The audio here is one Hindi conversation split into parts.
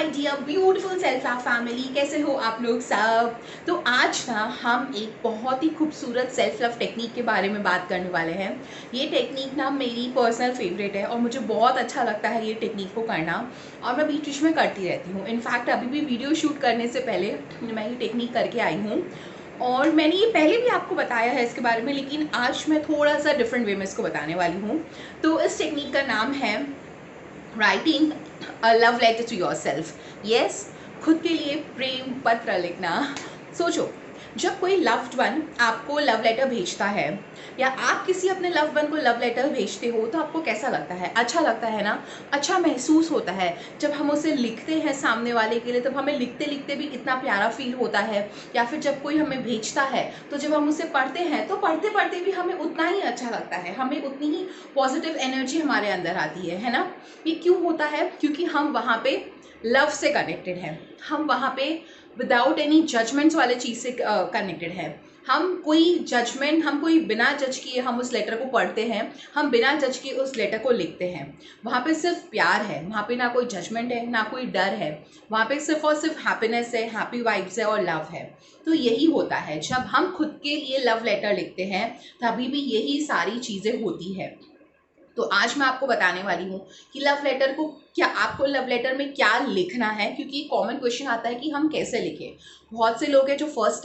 My dear beautiful self love family, कैसे हो आप लोग सब। तो आज ना हम एक बहुत ही खूबसूरत सेल्फ लव टेक्निक के बारे में बात करने वाले हैं। ये टेक्निक ना मेरी पर्सनल फेवरेट है और मुझे बहुत अच्छा लगता है ये टेक्निक को करना, और मैं बीच बीच में करती रहती हूँ। इनफैक्ट अभी भी वीडियो शूट करने से पहले मैं ये टेक्निक करके आई हूँ और मैंने ये पहले भी आपको बताया है इसके बारे में, लेकिन आज मैं थोड़ा सा डिफरेंट वे में इसको बताने वाली हूँ। तो इस टेक्निक का नाम है writing a love letter to yourself. Yes, खुद के लिए प्रेम पत्र लिखना। सोचो, जब कोई लव्ड वन आपको लव लेटर भेजता है या आप किसी अपने लव वन को लव लेटर भेजते हो तो आपको कैसा लगता है? अच्छा लगता है ना? अच्छा महसूस होता है। जब हम उसे लिखते हैं सामने वाले के लिए, तब हमें लिखते लिखते भी इतना प्यारा फील होता है। या फिर जब कोई हमें भेजता है तो जब हम उसे पढ़ते हैं तो पढ़ते पढ़ते भी हमें उतना ही अच्छा लगता है, हमें उतनी ही पॉजिटिव एनर्जी हमारे अंदर आती है ना। ये क्यों होता है? क्योंकि हम वहाँ पे लव से कनेक्टेड हैं, हम वहाँ पे विदाउट एनी जजमेंट्स वाले चीज़ से कनेक्टेड हैं। हम कोई बिना जज किए हम उस लेटर को पढ़ते हैं, हम बिना जज किए उस लेटर को लिखते हैं। वहाँ पे सिर्फ प्यार है, वहाँ पे ना कोई जजमेंट है, ना कोई डर है। वहाँ पे सिर्फ और सिर्फ हैप्पीनेस है, हैप्पी वाइब्स है और लव है। तो यही होता है जब हम खुद के लिए लव लेटर लिखते हैं, तभी भी यही सारी चीज़ें होती है। तो आज मैं आपको बताने वाली हूँ कि लव लेटर को आपको लव लेटर में क्या लिखना है, क्योंकि कॉमन क्वेश्चन आता है कि हम कैसे लिखें। बहुत से लोग हैं जो फर्स्ट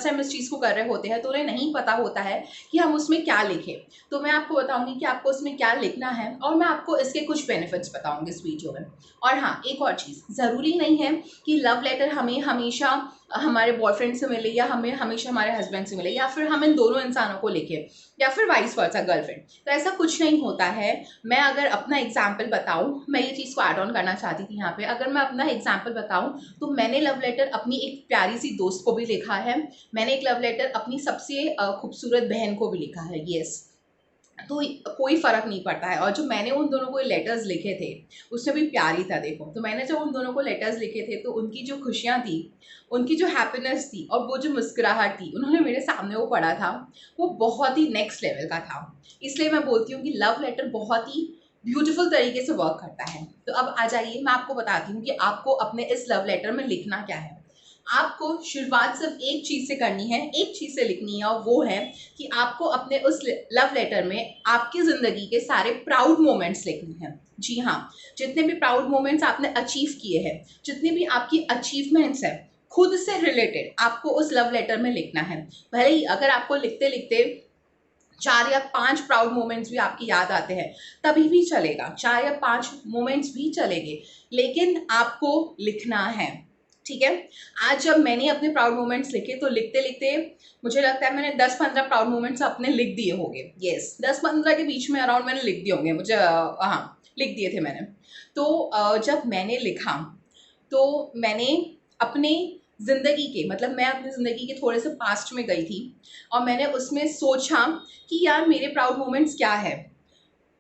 टाइम इस चीज़ को कर रहे होते हैं, तो उन्हें नहीं पता होता है कि हम उसमें क्या लिखें। तो मैं आपको बताऊंगी कि आपको उसमें क्या लिखना है और मैं आपको इसके कुछ बेनिफिट्स बताऊंगी इस वीडियो में। और हाँ, एक और चीज़, ज़रूरी नहीं है कि लव लेटर हमें हमेशा हमारे बॉयफ्रेंड से मिले या हमें हमेशा हमारे हस्बैंड से मिले या फिर हम इन दोनों इंसानों को लिखे या फिर वाइस वर्सा गर्लफ्रेंड। तो ऐसा कुछ नहीं होता है। मैं अगर अपना एग्जाम्पल बताऊं, मैं ये चीज़ को ऐड ऑन करना चाहती थी यहाँ पे। अगर मैं अपना एग्जाम्पल बताऊं तो मैंने लव लेटर अपनी एक प्यारी सी दोस्त को भी लिखा है, मैंने एक लव लेटर अपनी सबसे खूबसूरत बहन को भी लिखा है। यस, तो कोई फ़र्क नहीं पड़ता है। और जो मैंने उन दोनों को लेटर्स लिखे थे उसमें भी प्यार ही था। देखो, तो मैंने जब उन दोनों को लेटर्स लिखे थे तो उनकी जो खुशियाँ थी, उनकी जो हैप्पीनेस थी और वो जो मुस्कुराहट थी, उन्होंने मेरे सामने वो पढ़ा था, वो बहुत ही नेक्स्ट लेवल का था। इसलिए मैं बोलती हूँ कि लव लेटर बहुत ही ब्यूटीफुल तरीके से वर्क करता है। तो अब आ जाइए, मैं आपको बताती हूँ कि आपको अपने इस लव लेटर में लिखना क्या है। आपको शुरुआत सिर्फ एक चीज़ से करनी है, एक चीज़ से लिखनी है, और वो है कि आपको अपने उस लव लेटर में आपकी ज़िंदगी के सारे प्राउड मोमेंट्स लिखने हैं। जी हाँ, जितने भी प्राउड मोमेंट्स आपने अचीव किए हैं, जितनी भी आपकी अचीवमेंट्स हैं खुद से रिलेटेड, आपको उस लव लेटर में लिखना है। भले ही अगर आपको लिखते लिखते 4 या 5 प्राउड मोमेंट्स भी आपकी याद आते हैं, तभी भी चलेगा, 4 या 5 मोमेंट्स भी चलेंगे, लेकिन आपको लिखना है। ठीक है। आज जब मैंने अपने प्राउड मोमेंट्स लिखे तो लिखते लिखते मुझे लगता है मैंने 10-15 प्राउड मोमेंट्स अपने लिख दिए होंगे। यस, 10-15 के बीच में अराउंड मैंने लिख दिए होंगे, मुझे हाँ, लिख दिए थे मैंने। तो जब मैंने लिखा तो मैंने अपने ज़िंदगी के, मतलब मैं अपनी ज़िंदगी के थोड़े से पास्ट में गई थी और मैंने उसमें सोचा कि यार मेरे प्राउड मोमेंट्स क्या है।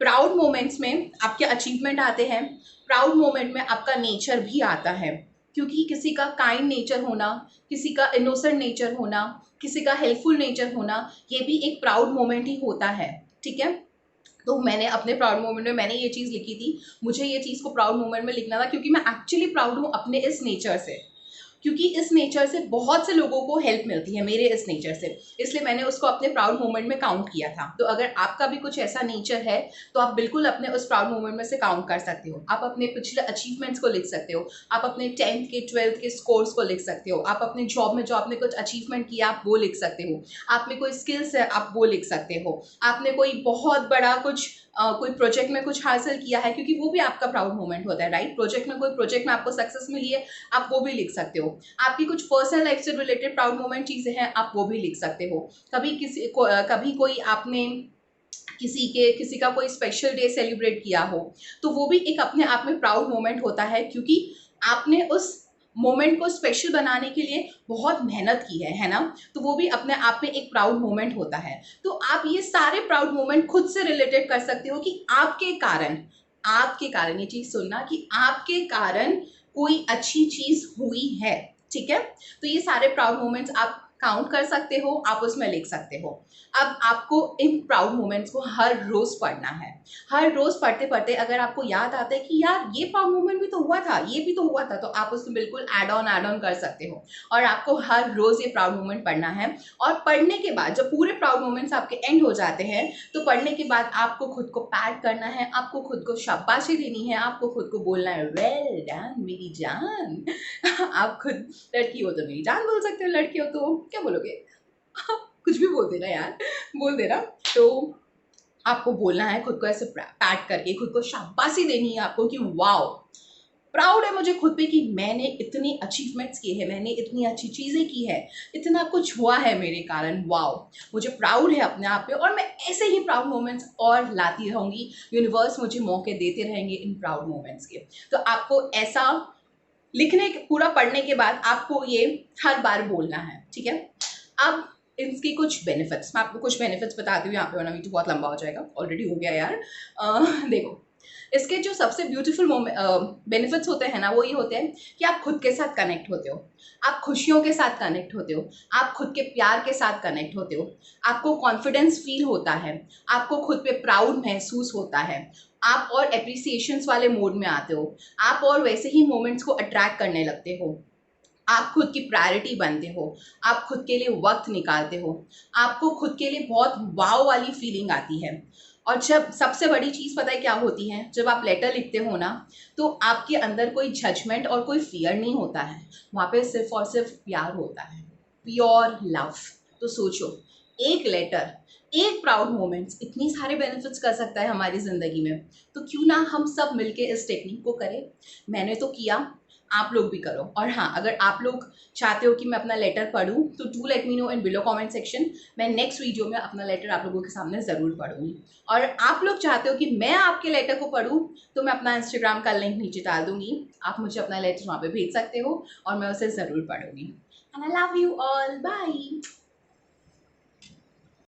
प्राउड मोमेंट्स में आपके अचीवमेंट आते हैं, प्राउड मोमेंट में आपका नेचर भी आता है, क्योंकि किसी का काइंड नेचर होना, किसी का इनोसेंट नेचर होना, किसी का हेल्पफुल नेचर होना, ये भी एक प्राउड मोमेंट ही होता है। ठीक है। तो मैंने अपने प्राउड मोमेंट में मैंने ये चीज़ लिखी थी। मुझे ये चीज़ को प्राउड मोमेंट में लिखना था क्योंकि मैं एक्चुअली प्राउड हूँ अपने इस नेचर से, क्योंकि इस नेचर से बहुत से लोगों को हेल्प मिलती है, मेरे इस नेचर से, इसलिए मैंने उसको अपने प्राउड मोमेंट में काउंट किया था। तो अगर आपका भी कुछ ऐसा नेचर है तो आप बिल्कुल अपने उस प्राउड मोमेंट में से काउंट कर सकते हो। आप अपने पिछले अचीवमेंट्स को लिख सकते हो, आप अपने 10th के 12th के स्कोर्स को लिख सकते हो, आप अपने जॉब में जो आपने कुछ अचीवमेंट किया आप वो लिख सकते हो, आप में कोई स्किल्स है आप वो लिख सकते हो, आपने कोई बहुत बड़ा कुछ कोई प्रोजेक्ट में कुछ हासिल किया है, क्योंकि वो भी आपका प्राउड मोमेंट होता है, राइट। प्रोजेक्ट में आपको सक्सेस मिली है, आप वो भी लिख सकते हो। आपकी कुछ पर्सनल लाइफ से रिलेटेड प्राउड मोमेंट चीज़ें हैं, आप वो भी लिख सकते हो। कभी कोई आपने किसी का कोई स्पेशल डे सेलिब्रेट किया हो, तो वो भी एक अपने आप में प्राउड मोमेंट होता है, क्योंकि आपने उस मोमेंट को स्पेशल बनाने के लिए बहुत मेहनत की है ना। तो वो भी अपने आप में एक प्राउड मोमेंट होता है। तो आप ये सारे प्राउड मोमेंट खुद से रिलेटेड कर सकते हो कि आपके कारण ये चीज़ सुनना कि आपके कारण कोई अच्छी चीज़ हुई है। ठीक है। तो ये सारे प्राउड मोमेंट्स आप काउंट कर सकते हो, आप उसमें लिख सकते हो। अब आपको इन प्राउड मोमेंट्स को हर रोज पढ़ना है। हर रोज पढ़ते पढ़ते अगर आपको याद आता है कि यार ये प्राउड मोमेंट भी तो हुआ था, ये भी तो हुआ था, तो आप उसमें बिल्कुल ऐड ऑन कर सकते हो। और आपको हर रोज ये प्राउड मोमेंट पढ़ना है। और पढ़ने के बाद जब पूरे प्राउड मोमेंट्स आपके एंड हो जाते हैं, तो पढ़ने के बाद आपको खुद को पैट करना है, आपको खुद को शाबाशी देनी है, आपको खुद को बोलना है वेल डन मेरी जान। आप खुद लड़की हो तो मेरी जान बोल सकते हो, लड़की हो तो क्या बोलोगे? कुछ भी बोल देना यार, बोल देना। तो आपको बोलना है खुद को ऐसे पैट करके, खुद को शाबाशी देनी है आपको कि वाओ, प्राउड है मुझे खुद पे कि मैंने इतनी अचीवमेंट्स की है, मैंने इतनी अच्छी चीज़ें की है, इतना कुछ हुआ है मेरे कारण, वाओ, मुझे प्राउड है अपने आप पे। और मैं ऐसे ही प्राउड मोमेंट्स और लाती रहूँगी, यूनिवर्स मुझे मौके देते रहेंगे इन प्राउड मोमेंट्स के। तो आपको ऐसा लिखने पूरा पढ़ने के बाद आपको ये हर बार बोलना है, ठीक है। अब इसके कुछ बेनिफिट्स, मैं आपको कुछ बेनिफिट्स बताती हूँ यहाँ पे, वरना वीडियो बहुत लंबा हो जाएगा, ऑलरेडी हो गया यार। देखो, इसके जो सबसे ब्यूटीफुल बेनिफिट्स होते हैं ना, वो ये होते हैं कि आप खुद के साथ कनेक्ट होते हो, आप खुशियों के साथ कनेक्ट होते हो, आप खुद के प्यार के साथ कनेक्ट होते हो, आपको कॉन्फिडेंस फील होता है, आपको खुद पे प्राउड महसूस होता है, आप और एप्रिसिएशंस वाले मोड में आते हो, आप और वैसे ही मोमेंट्स को अट्रैक्ट करने लगते हो, आप खुद की प्रायोरिटी बनते हो, आप खुद के लिए वक्त निकालते हो, आपको खुद के लिए बहुत वाव वाली फीलिंग आती है। और जब सबसे बड़ी चीज़ पता है क्या होती है, जब आप लेटर लिखते हो ना, तो आपके अंदर कोई जजमेंट और कोई फियर नहीं होता है, वहाँ पे सिर्फ और सिर्फ प्यार होता है, प्योर लव। तो सोचो, एक लेटर, एक प्राउड मोमेंट्स इतनी सारे बेनिफिट्स कर सकता है हमारी ज़िंदगी में, तो क्यों ना हम सब मिलके इस टेक्निक को करें। मैंने तो किया, आप लोग भी करो। और हाँ, अगर आप लोग चाहते हो कि मैं अपना लेटर पढूं, तो do let me know in below comment section. मैं नेक्स्ट वीडियो में अपना लेटर आप लोगों के सामने ज़रूर पढ़ूंगी। और आप लोग चाहते हो कि मैं आपके लेटर को पढूं, तो मैं अपना इंस्टाग्राम का लिंक नीचे डाल दूंगी, आप मुझे अपना लेटर वहाँ पे भेज सकते हो और मैं उसे ज़रूर पढ़ूंगी। And I love you all, bye.